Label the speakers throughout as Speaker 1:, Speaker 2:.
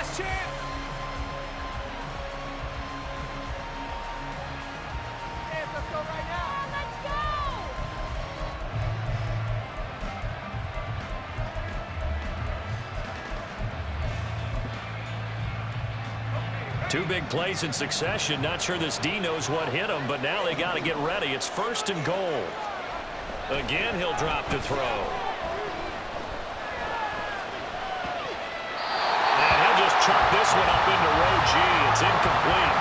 Speaker 1: last chance. Yes, let's go right now. Let's
Speaker 2: go! Two big plays in succession. Not sure this D knows what hit him, but now they got to get ready. It's 1st and goal. Again, he'll drop to throw. And he'll just chop this one up into row G. It's incomplete.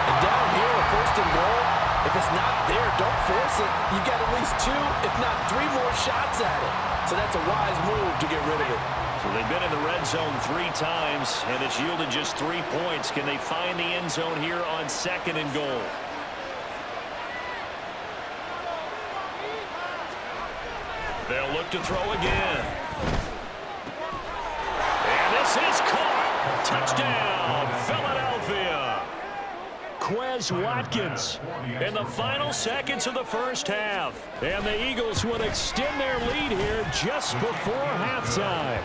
Speaker 3: And down here, 1st and goal, if it's not there, don't force it. You've got at least 2, if not 3 more shots at it. So that's a wise move to get rid of it.
Speaker 2: So they've been in the red zone 3 times, and it's yielded just 3 points. Can they find the end zone here on 2nd and goal? They'll look to throw again. And this is caught. Touchdown, Philadelphia. Quez Watkins in the final seconds of the first half. And the Eagles would extend their lead here just before halftime.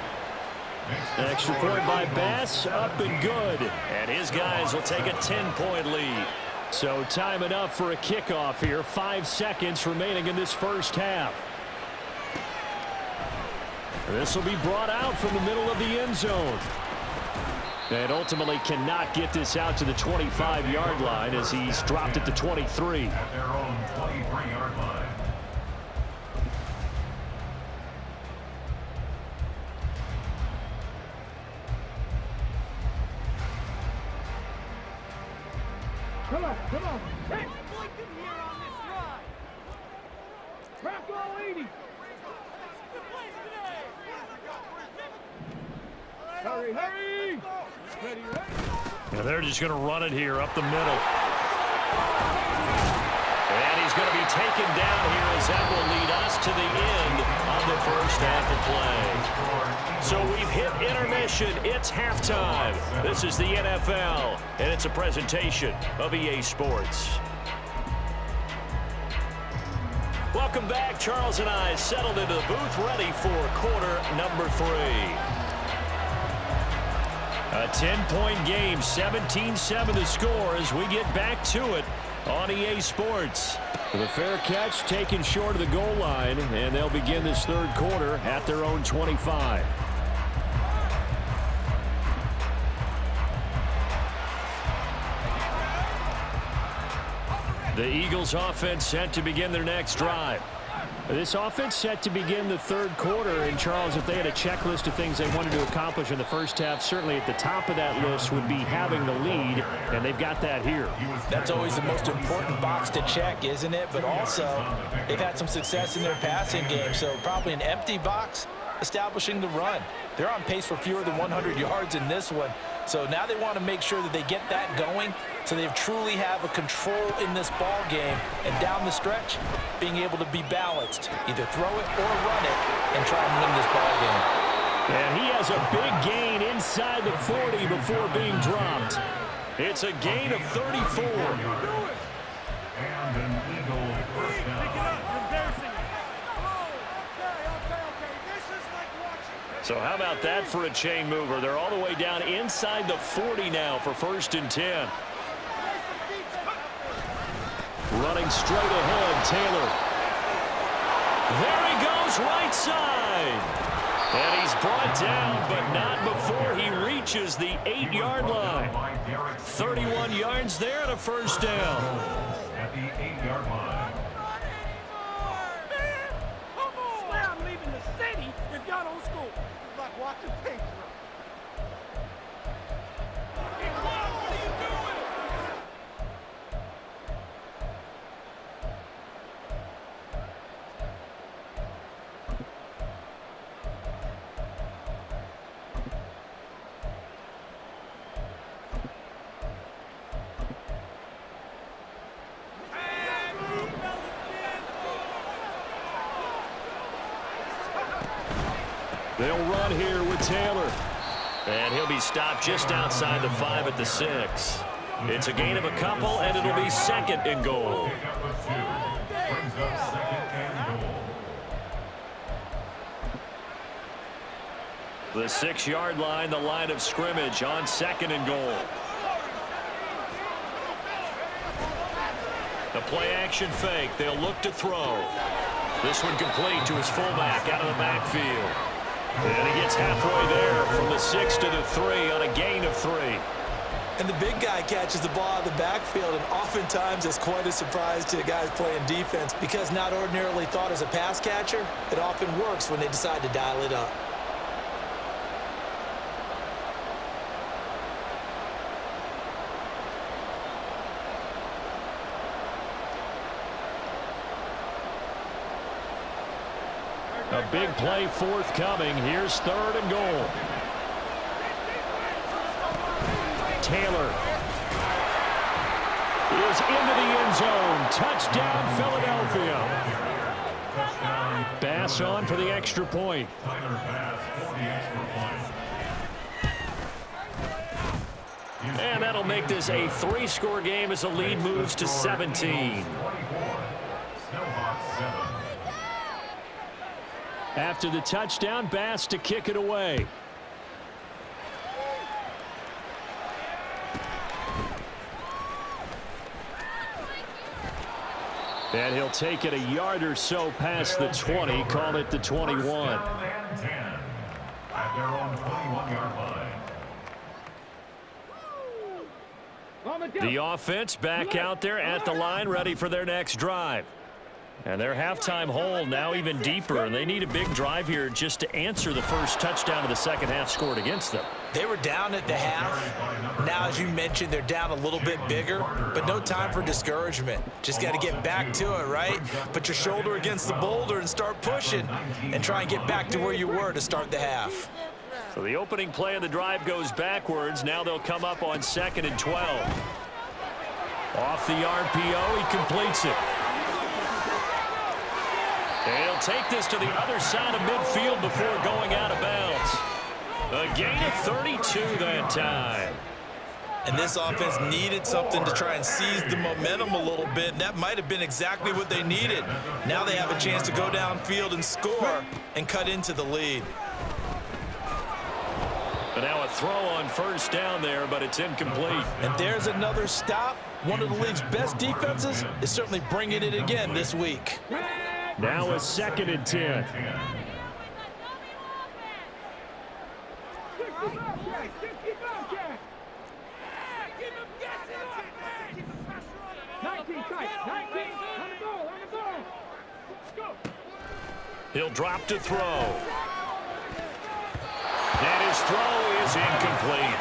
Speaker 2: Extra point by Bass, up and good. And his guys will take a 10-point lead. So time enough for a kickoff here. 5 seconds remaining in this first half. This will be brought out from the middle of the end zone. And ultimately cannot get this out to the 25-yard line as he's dropped it to 23.
Speaker 4: At their own 23-yard line.
Speaker 1: Come on, come on. Hey, Boykin here on this drive. Crack all 80. Hurry, hurry. Ready, ready.
Speaker 2: And they're just going to run it here up the middle. And he's going to be taken down here as that will lead us to the end of the first half of play. So we've hit intermission. It's halftime. This is the NFL, and it's a presentation of EA Sports. Welcome back. Charles and I settled into the booth ready for quarter number 3. A 10-point game, 17-7 to score as we get back to it on EA Sports. The fair catch taken short of the goal line, and they'll begin this third quarter at their own 25. The Eagles offense set to begin their next drive. This offense set to begin the third quarter, and Charles, if they had a checklist of things they wanted to accomplish in the first half, certainly at the top of that list would be having the lead, and they've got that here.
Speaker 3: That's always the most important box to check, isn't it? But also, they've had some success in their passing game, so probably an empty box establishing the run. They're on pace for fewer than 100 yards in this one, so now they want to make sure that they get that going so they truly have a control in this ball game, and down the stretch, being able to be balanced, either throw it or run it and try and win this ball game.
Speaker 2: And he has a big gain inside the 40 before being dropped. It's a gain of 34.
Speaker 4: And an Eagle first down.
Speaker 2: So how about that for a chain mover? They're all the way down inside the 40 now for 1st and 10. Running straight ahead, Taylor. There he goes, right side. And he's brought down, but not before he reaches the 8-yard line. 31 yards there and a first down.
Speaker 4: At the 8-yard line.
Speaker 1: Swear I'm leaving the city if y'all don't score. It's like watching paint dry. What are you doing?
Speaker 2: They'll run here with Taylor. And he'll be stopped just outside the 5 at the 6. It's a gain of a couple, and it'll be 2nd and goal.
Speaker 4: Brings up 2nd and goal.
Speaker 2: The 6-yard line, the line of scrimmage on 2nd and goal. The play-action fake. They'll look to throw. This one complete to his fullback out of the backfield. And he gets halfway there from the 6 to the 3 on a gain of 3.
Speaker 3: And the big guy catches the ball out of the backfield, and oftentimes it's quite a surprise to the guys playing defense because not ordinarily thought as a pass catcher, it often works when they decide to dial it up.
Speaker 2: A big play forthcoming. Here's 3rd and goal. Taylor is into the end zone. Touchdown, Philadelphia. Bass on for the extra point.
Speaker 4: Tyler Bass for the extra point.
Speaker 2: And that'll make this a 3-score game as the lead moves to 17. After the touchdown, Bass to kick it away. And he'll take it a yard or so past the 20, call it the 21.
Speaker 4: At their own 21-yard line.
Speaker 2: The offense back out there at the line, ready for their next drive. And their halftime hole now even deeper, and they need a big drive here just to answer the first touchdown of the second half scored against them.
Speaker 3: They were down at the half. Now, as you mentioned, they're down a little bit bigger, but no time for discouragement. Just got to get back to it, right? Put your shoulder against the boulder and start pushing and try and get back to where you were to start the half.
Speaker 2: So the opening play of the drive goes backwards. Now they'll come up on 2nd and 12. Off the RPO, he completes it. And he'll take this to the other side of midfield before going out of bounds. A gain of 32 that time.
Speaker 3: And this offense needed something to try and seize the momentum a little bit, and that might have been exactly what they needed. Now they have a chance to go downfield and score and cut into the lead.
Speaker 2: And now a throw on 1st down there, but it's incomplete.
Speaker 3: And there's another stop. One of the league's best defenses is certainly bringing it again this week.
Speaker 2: Now a 2nd and 10. He'll drop to throw. And his throw is incomplete.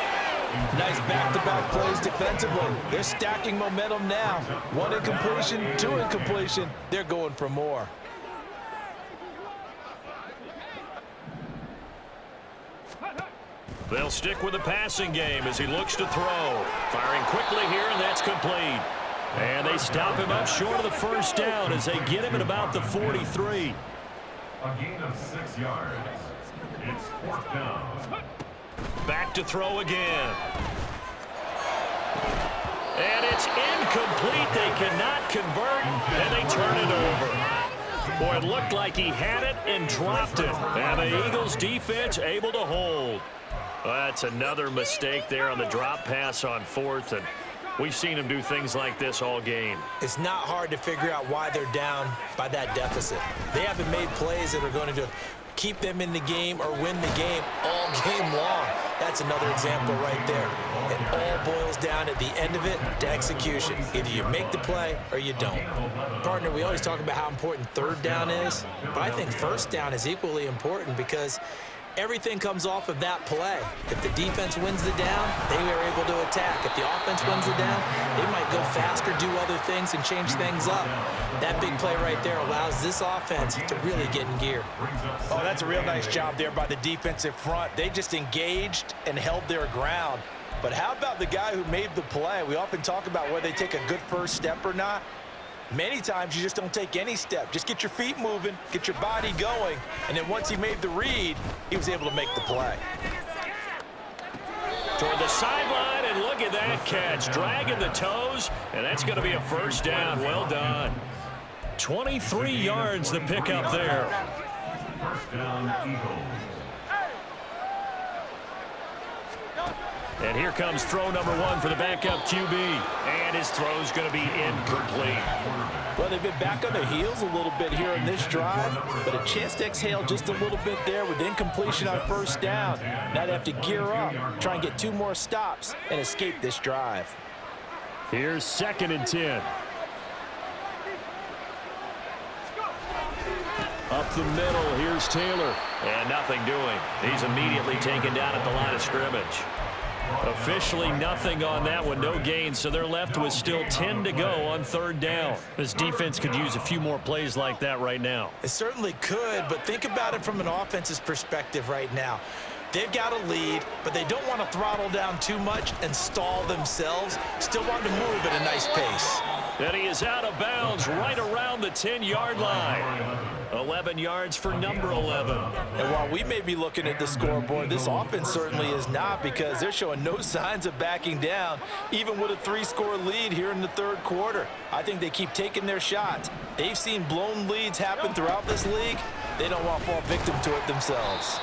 Speaker 3: Nice back-to-back plays defensively. They're stacking momentum now. 1 incompletion, 2 incompletion. They're going for more.
Speaker 2: They'll stick with the passing game as he looks to throw. Firing quickly here, and that's complete. And they stop him up short of the 1st down as they get him at about the 43.
Speaker 4: A gain of 6 yards. It's 4th down.
Speaker 2: Back to throw again. And it's incomplete. They cannot convert, and they turn it over. Boy, it looked like he had it and dropped it. And the Eagles defense able to hold. That's another mistake there on the drop pass on 4th, and we've seen him do things like this all game.
Speaker 3: It's not hard to figure out why they're down by that deficit. They haven't made plays that are going to keep them in the game or win the game all game long. That's another example right there. It all boils down at the end of it to execution. Either you make the play or you don't. Partner, we always talk about how important 3rd down is, but I think 1st down is equally important because everything comes off of that play. If the defense wins the down, they are able to attack. If the offense wins the down, they might go faster, do other things, and change things up. That big play right there allows this offense to really get in gear. Oh, that's a real nice job there by the defensive front. They just engaged and held their ground. But how about the guy who made the play? We often talk about whether they take a good first step or not. Many times you just don't take any step. Just get your feet moving, get your body going, and then once he made the read, he was able to make the play.
Speaker 2: Toward the sideline, and look at that catch. Dragging the toes, and that's going to be a 1st down. Well done. 23 yards the pickup there.
Speaker 4: 1st down, Eagles.
Speaker 2: And here comes throw number one for the backup QB. And his throw's going to be incomplete.
Speaker 3: Well, they've been back on their heels a little bit here in this drive, but a chance to exhale just a little bit there with incompletion on first down. Now they have to gear up, try and get 2 more stops, and escape this drive.
Speaker 2: Here's 2nd and 10. Up the middle, here's Taylor. And nothing doing. He's immediately taken down at the line of scrimmage. Officially nothing on that one, no gain, so they're left with still 10 to go on 3rd down. This defense could use a few more plays like that right now.
Speaker 3: It certainly could, but think about it from an offense's perspective right now. They've got a lead, but they don't want to throttle down too much and stall themselves. Still want to move at a nice pace.
Speaker 2: And he is out of bounds right around the 10-yard line. 11 yards for number 11.
Speaker 3: And while we may be looking at the scoreboard, this offense certainly is not, because they're showing no signs of backing down, even with a 3-score lead here in the 3rd quarter. I think they keep taking their shots. They've seen blown leads happen throughout this league. They don't want to fall victim to it themselves.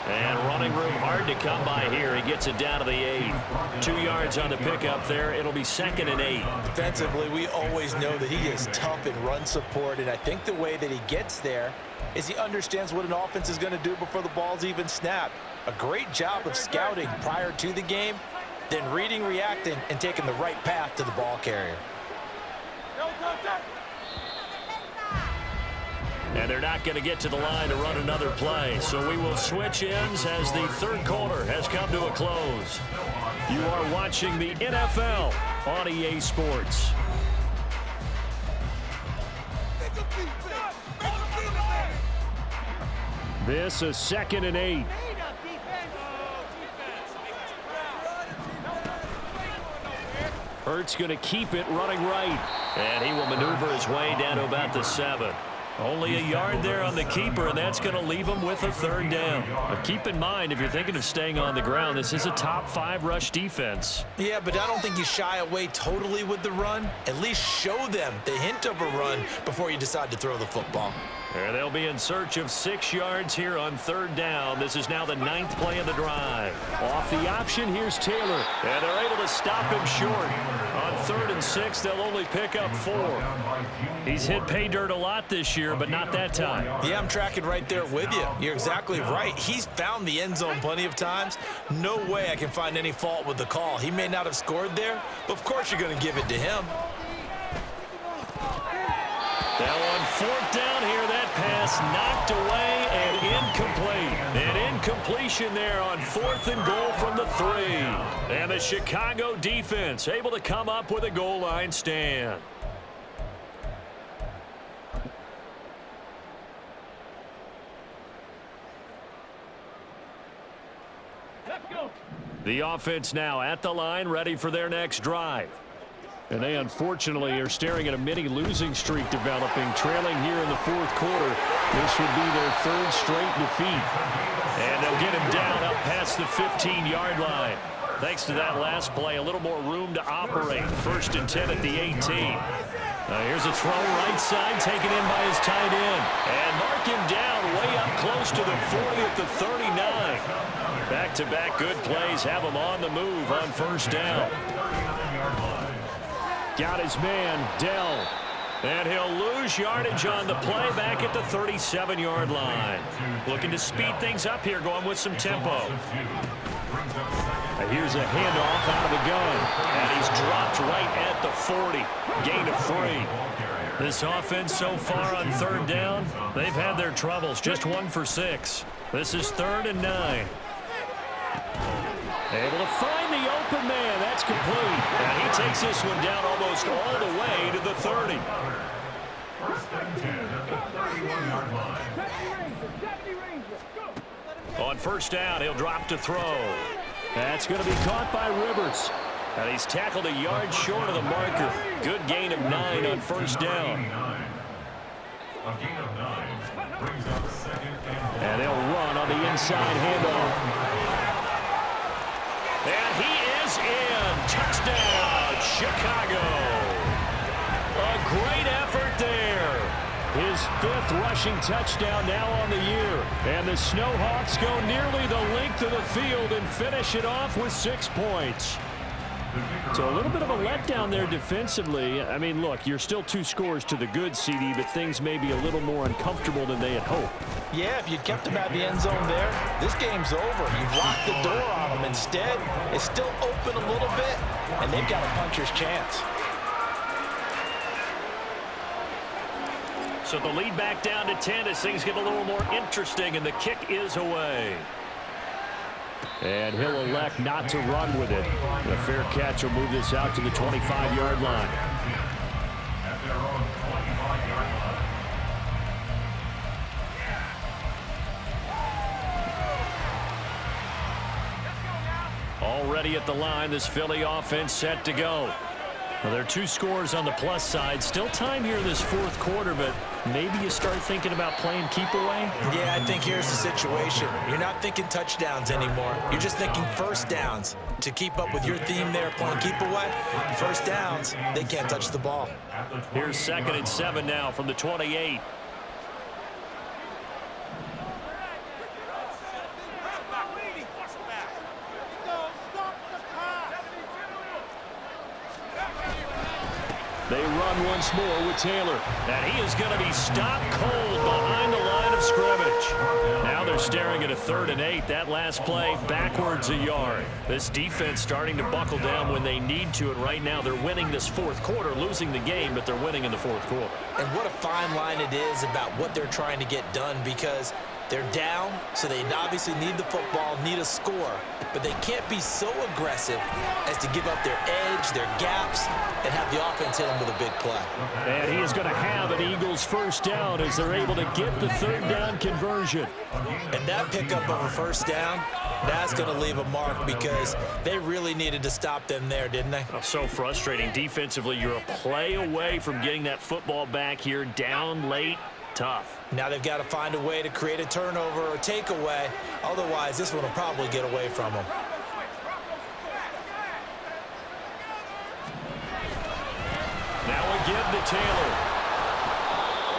Speaker 2: And running room hard to come by here. He gets it down to the 8. 2 yards on the pickup there. It'll be 2nd and 8.
Speaker 3: Defensively, we always know that he is tough in run support, and I think the way that he gets there is he understands what an offense is going to do before the ball's even snapped. A great job of scouting prior to the game, then reading, reacting, and taking the right path to the ball carrier.
Speaker 2: And they're not going to get to the line to run another play. So we will switch ends as the 3rd quarter has come to a close. You are watching the NFL on EA Sports. This is 2nd and 8. Hurts going to keep it running right. And he will maneuver his way down to about the 7. Only a yard there on the keeper, and that's going to leave him with a 3rd down. But keep in mind, if you're thinking of staying on the ground, this is a top 5 rush defense.
Speaker 3: Yeah, but I don't think you shy away totally with the run. At least show them the hint of a run before you decide to throw the football.
Speaker 2: And they'll be in search of 6 yards here on 3rd down. This is now the 9th play of the drive. Off the option, here's Taylor. And they're able to stop him short. On 3rd and 6, they'll only pick up 4. He's hit pay dirt a lot this year, but not that time.
Speaker 3: Yeah, I'm tracking right there with you. You're exactly right. He's found the end zone plenty of times. No way I can find any fault with the call. He may not have scored there, but of course you're going to give it to him.
Speaker 2: Now on 4th down here, that pass knocked away and incomplete. An incompletion there on 4th and goal from the 3. And the Chicago defense able to come up with a goal line stand. The offense now at the line, ready for their next drive. And they unfortunately are staring at a mini losing streak developing, trailing here in the 4th quarter. This would be their 3rd straight defeat. And they'll get him down up past the 15-yard line. Thanks to that last play, a little more room to operate. 1st and 10 at the 18. Here's a throw right side, taken in by his tight end. And mark him down way up close to the 40 at the 39. Back-to-back good plays have him on the move on 1st down. Got his man, Dell. And he'll lose yardage on the play back at the 37-yard line. Looking to speed things up here, going with some tempo. Here's a handoff out of the gun. And he's dropped right at the 40. Gain of 3. This offense so far on 3rd down, they've had their troubles. Just 1 for 6. This is 3rd and 9. Able to find the open man. That's complete. And he takes this one down almost all the way to the 30.
Speaker 4: 1st and 10 at the 31-yard line.
Speaker 2: On 1st down, he'll drop to throw. That's going to be caught by Rivers. And he's tackled a yard short of the marker. Good gain of 9 on 1st down.
Speaker 4: A gain of 9 brings up 2nd
Speaker 2: and they'll run on the inside handoff. And he is in. Touchdown, Chicago. A great effort there. His 5th rushing touchdown now on the year. And the Snowhawks go nearly the length of the field and finish it off with 6 points. So a little bit of a letdown there defensively. I mean, look, you're still 2 scores to the good, CD, but things may be a little more uncomfortable than they had hoped.
Speaker 3: Yeah, if you kept them at the end zone there, this game's over. You've locked the door on them. Instead, it's still open a little bit, and they've got a puncher's chance.
Speaker 2: So the lead back down to 10 as things get a little more interesting, and the kick is away. And he'll elect not to run with it. A fair catch will move this out to the 25-yard line.
Speaker 4: At their own 25-yard line.
Speaker 2: Already at the line, this Philly offense set to go. Well, there are 2 scores on the plus side. Still time here in this 4th quarter, but maybe you start thinking about playing keep away?
Speaker 3: Yeah, I think here's the situation. You're not thinking touchdowns anymore. You're just thinking first downs. To keep up with your theme there, playing keep away, first downs, they can't touch the ball.
Speaker 2: Here's 2nd and 7 now from the 28. They run once more with Taylor. And he is going to be stopped cold behind the line of scrimmage. Now they're staring at a 3rd and 8. That last play backwards a yard. This defense starting to buckle down when they need to. And right now they're winning this 4th quarter, losing the game, but they're winning in the 4th quarter.
Speaker 3: And what a fine line it is about what they're trying to get done, because they're down, so they obviously need the football, need a score, but they can't be so aggressive as to give up their edge, their gaps, and have the offense hit them with a big play.
Speaker 2: And he is going to have an Eagles first down as they're able to get the 3rd down conversion.
Speaker 3: And that pickup of a first down, that's going to leave a mark, because they really needed to stop them there, didn't they?
Speaker 2: Oh, so frustrating. Defensively, you're a play away from getting that football back here, down late. Tough.
Speaker 3: Now they've got to find a way to create a turnover or takeaway. Otherwise, this one will probably get away from them.
Speaker 2: Now again to Taylor.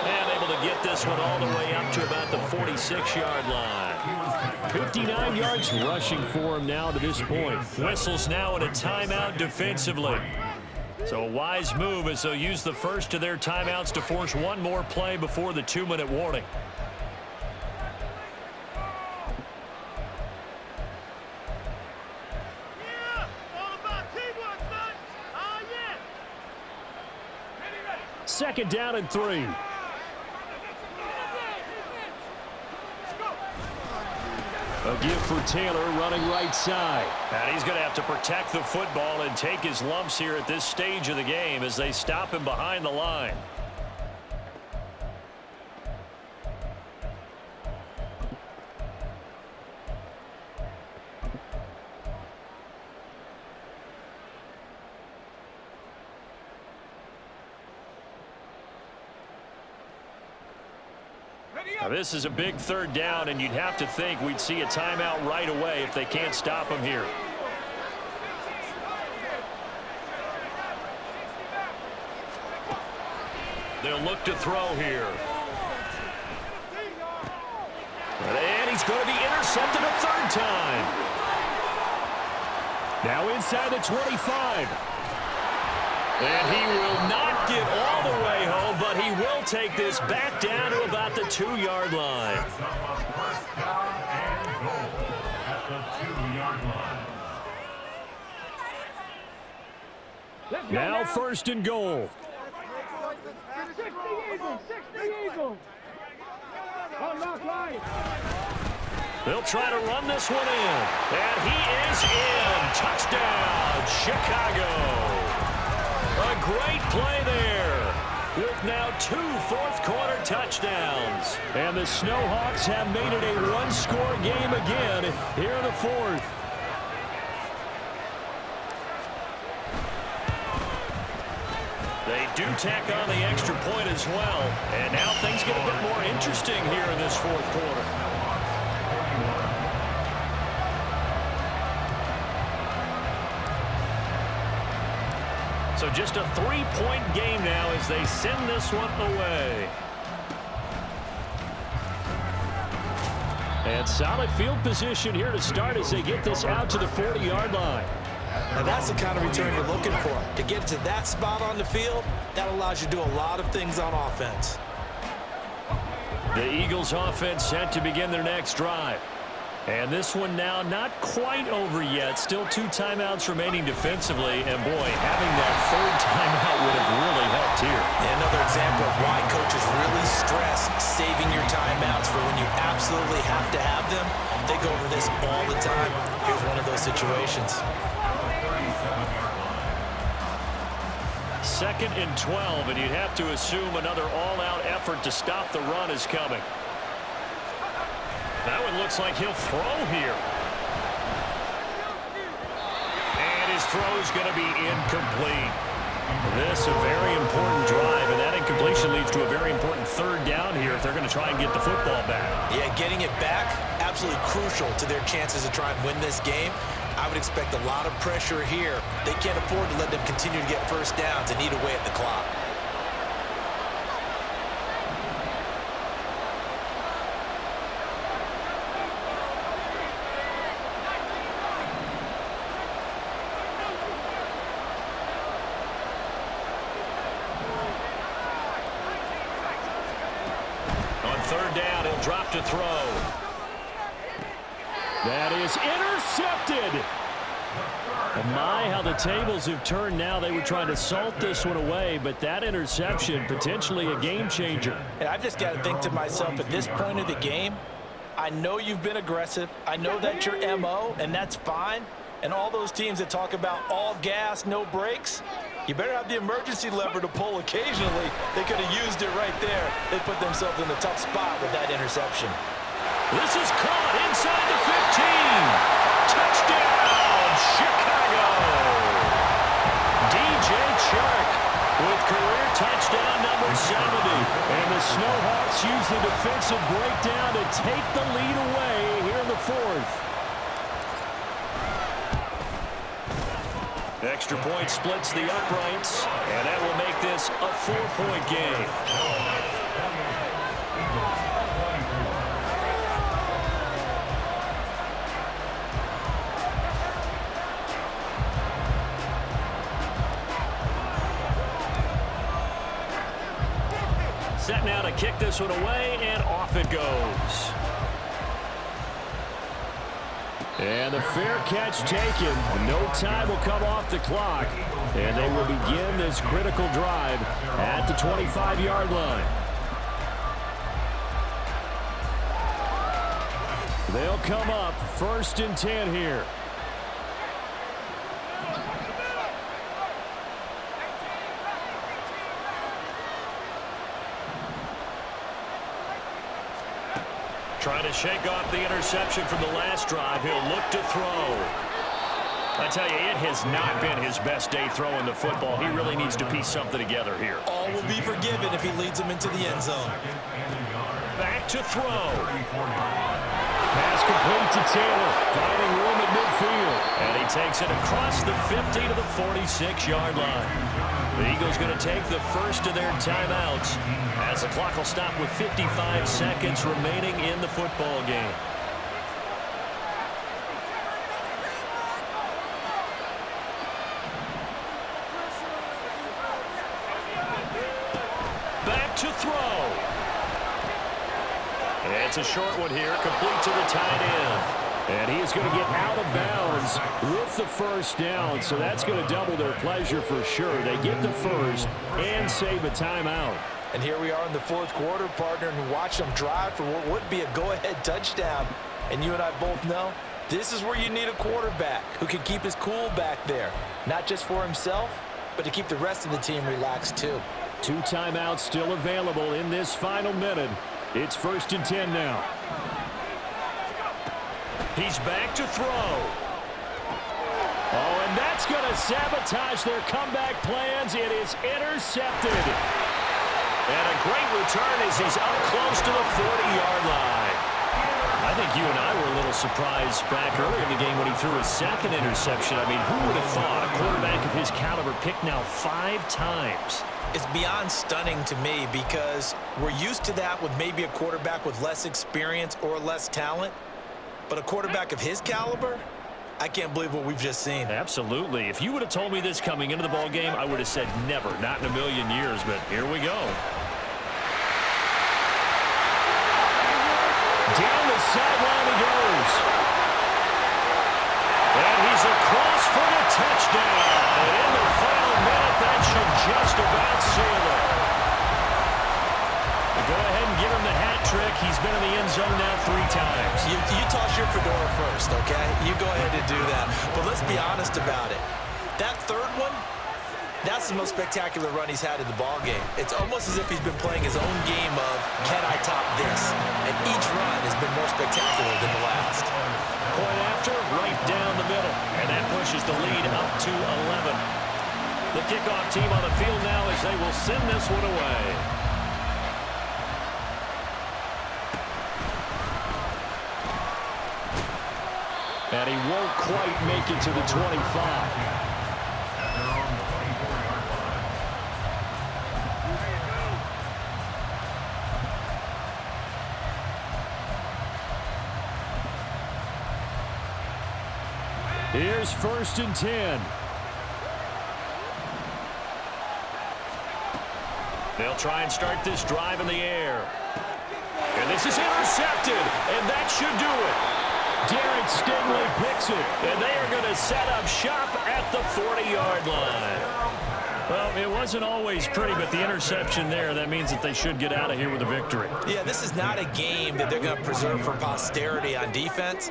Speaker 2: And able to get this one all the way up to about the 46-yard line. 59 yards rushing for him now to this point. Whistles now in a timeout defensively. So a wise move as they'll use the first of their timeouts to force one more play before the 2-minute warning. Second down and 3. A give for Taylor running right side. And he's going to have to protect the football and take his lumps here at this stage of the game as they stop him behind the line. Now this is a big 3rd down, and you'd have to think we'd see a timeout right away if they can't stop him here. They'll look to throw here. And he's going to be intercepted a 3rd time. Now inside the 25. And he will not get all the way home, but he will take this back down to about the 2-yard line.
Speaker 4: First down and goal at the 2-yard line.
Speaker 2: Now 1st and goal.
Speaker 1: 60 Eagles! 60 Eagles! On knock right!
Speaker 2: They'll try to run this one in. And he is in. Touchdown, Chicago. A great play there with now 2 fourth-quarter touchdowns. And the Snowhawks have made it a 1-score game again here in the 4th. They do tack on the extra point as well. And now things get a bit more interesting here in this 4th quarter. So just a 3-point game now as they send this one away. And solid field position here to start as they get this out to the 40-yard line.
Speaker 3: Now that's the kind of return you're looking for. To get to that spot on the field, that allows you to do a lot of things on offense.
Speaker 2: The Eagles offense set to begin their next drive. And this one now not quite over yet. Still 2 timeouts remaining defensively. And, boy, having that 3rd timeout would have really helped here.
Speaker 3: And another example of why coaches really stress saving your timeouts for when you absolutely have to have them. They go over this all the time. Here's one of those situations.
Speaker 2: 2nd and 12, and you'd have to assume another all-out effort to stop the run is coming. That one looks like he'll throw here. And his throw's going to be incomplete. This a very important drive, and that incompletion leads to a very important 3rd down here if they're going to try and get the football back.
Speaker 3: Yeah, getting it back, absolutely crucial to their chances to try and win this game. I would expect a lot of pressure here. They can't afford to let them continue to get 1st downs and eat away at the clock.
Speaker 2: On 3rd down, he'll drop to throw. That is intercepted. My, how the tables have turned now. They were trying to salt this one away, but that interception, potentially a game changer.
Speaker 3: And I've just got to think to myself, at this point of the game, I know you've been aggressive. I know that's your MO, and that's fine. And all those teams that talk about all gas, no brakes, you better have the emergency lever to pull occasionally. They could have used it right there. They put themselves in a tough spot with that interception.
Speaker 2: This is caught inside the 15. Touchdown, Chicago. DJ Chark with career touchdown number 70. And the Snowhawks use the defensive breakdown to take the lead away here in the 4th. Extra point splits the uprights, and that will make this a 4-point game. Set now to kick this one away, and off it goes. And the fair catch taken. No time will come off the clock. And they will begin this critical drive at the 25-yard line. They'll come up 1st and 10 here. Trying to shake off the interception from the last drive. He'll look to throw. I tell you, it has not been his best day throwing the football. He really needs to piece something together here.
Speaker 3: All will be forgiven if he leads them into the end zone.
Speaker 2: Back to throw. Pass complete to Taylor. Finding room at midfield. And he takes it across the 50 to the 46-yard line. The Eagles going to take the first of their timeouts as the clock will stop with 55 seconds remaining in the football game. Back to throw. It's a short one here, complete to the tight end. And he is going to get out of bounds with the 1st down, so that's going to double their pleasure for sure. They get the 1st and save a timeout.
Speaker 3: And here we are in the 4th quarter, partner, and watch them drive for what would be a go-ahead touchdown. And you and I both know this is where you need a quarterback who can keep his cool back there, not just for himself, but to keep the rest of the team relaxed too.
Speaker 2: 2 timeouts still available in this final minute. It's 1st and 10 now. He's back to throw. Oh, and that's going to sabotage their comeback plans. It is intercepted. And a great return as he's up close to the 40-yard line. I think you and I were a little surprised back earlier in the game when he threw his second interception. I mean, who would have thought a quarterback of his caliber picked now 5 times?
Speaker 3: It's beyond stunning to me because we're used to that with maybe a quarterback with less experience or less talent. But a quarterback of his caliber, I can't believe what we've just seen.
Speaker 2: Absolutely. If you would have told me this coming into the ball game, I would have said never, not in a million years. But here we go. Down the sideline he goes. And he's across for the touchdown. And in the final minute, that should just about seal it. Go ahead and give him the hat trick. He's been in the end zone now 3 times.
Speaker 3: You toss your fedora first, okay? You go ahead and do that. But let's be honest about it. That third one, that's the most spectacular run he's had in the ballgame. It's almost as if he's been playing his own game of, can I top this? And each run has been more spectacular than the last.
Speaker 2: Point after, right down the middle. And that pushes the lead up to 11. The kickoff team on the field now as they will send this one away. And he won't quite make it to the 25. Here's 1st and 10. They'll try and start this drive in the air. And this is intercepted, and that should do it. Darren Stingley picks it, and they are going to set up shop at the 40-yard line. Well, it wasn't always pretty, but the interception there, that means that they should get out of here with a victory.
Speaker 3: Yeah, this is not a game that they're going to preserve for posterity on defense,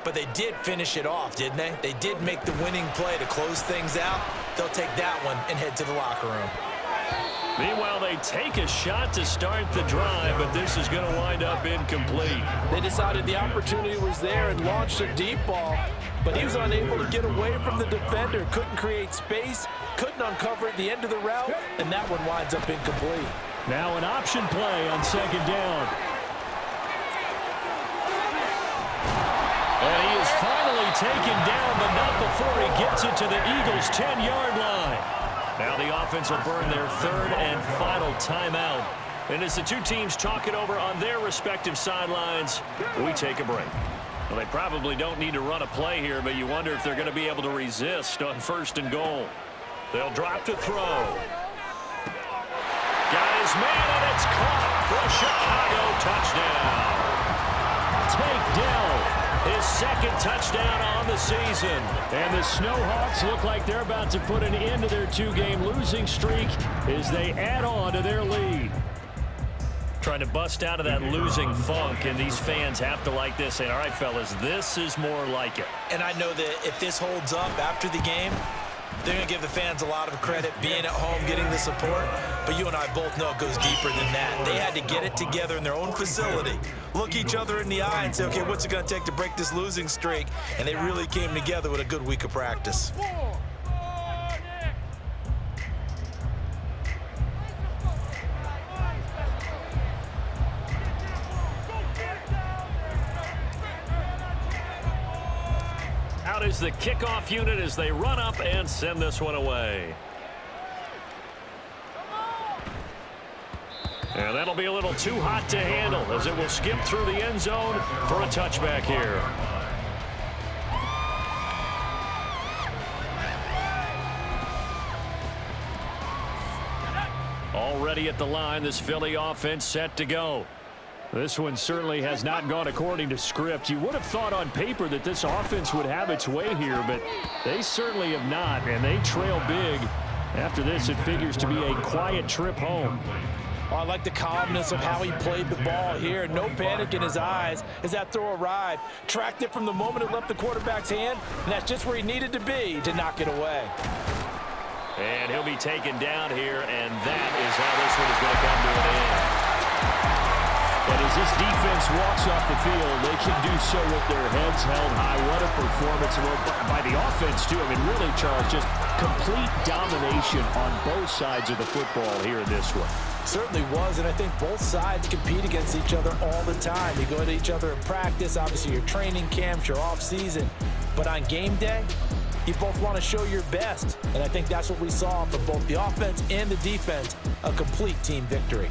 Speaker 3: but they did finish it off, didn't they? They did make the winning play to close things out. They'll take that one and head to the locker room.
Speaker 2: Meanwhile, they take a shot to start the drive, but this is going to wind up incomplete.
Speaker 5: They decided the opportunity was there and launched a deep ball, but he was unable to get away from the defender, couldn't create space, couldn't uncover at the end of the route, and that one winds up incomplete.
Speaker 2: Now an option play on 2nd down. And he is finally taken down, but not before he gets it to the Eagles' 10-yard line. Now the offense will burn their 3rd and final timeout. And as the two teams talk it over on their respective sidelines, we take a break. Well, they probably don't need to run a play here, but you wonder if they're going to be able to resist on 1st and goal. They'll drop to throw. Got his man, and it's caught for a Chicago touchdown. Takedown. His 2nd touchdown on the season. And the Snowhawks look like they're about to put an end to their 2-game losing streak as they add on to their lead. Trying to bust out of that losing funk, and these fans have to like this, saying, all right, fellas, this is more like it.
Speaker 3: And I know that if this holds up after the game, they're going to give the fans a lot of credit, being at home, getting the support. But you and I both know it goes deeper than that. They had to get it together in their own facility, look each other in the eye and say, okay, what's it going to take to break this losing streak? And they really came together with a good week of practice.
Speaker 2: Out is the kickoff unit as they run up and send this one away. And that'll be a little too hot to handle as it will skip through the end zone for a touchback here. Already at the line, this Philly offense set to go. This one certainly has not gone according to script. You would have thought on paper that this offense would have its way here, but they certainly have not, and they trail big. After this, it figures to be a quiet trip home.
Speaker 5: Oh, I like the calmness of how he played the ball here. No panic in his eyes as that throw arrived. Tracked it from the moment it left the quarterback's hand, and that's just where he needed to be to knock it away.
Speaker 2: And he'll be taken down here, and that is how this one is going to come to an end. But as this defense walks off the field, they can do so with their heads held high. What a performance by the offense, too. I mean, really, Charles, just complete domination on both sides of the football here in this one.
Speaker 5: Certainly was, and I think both sides compete against each other all the time. You go to each other in practice, obviously your training camps, your off-season. But on game day, you both want to show your best. And I think that's what we saw from both the offense and the defense, a complete team victory.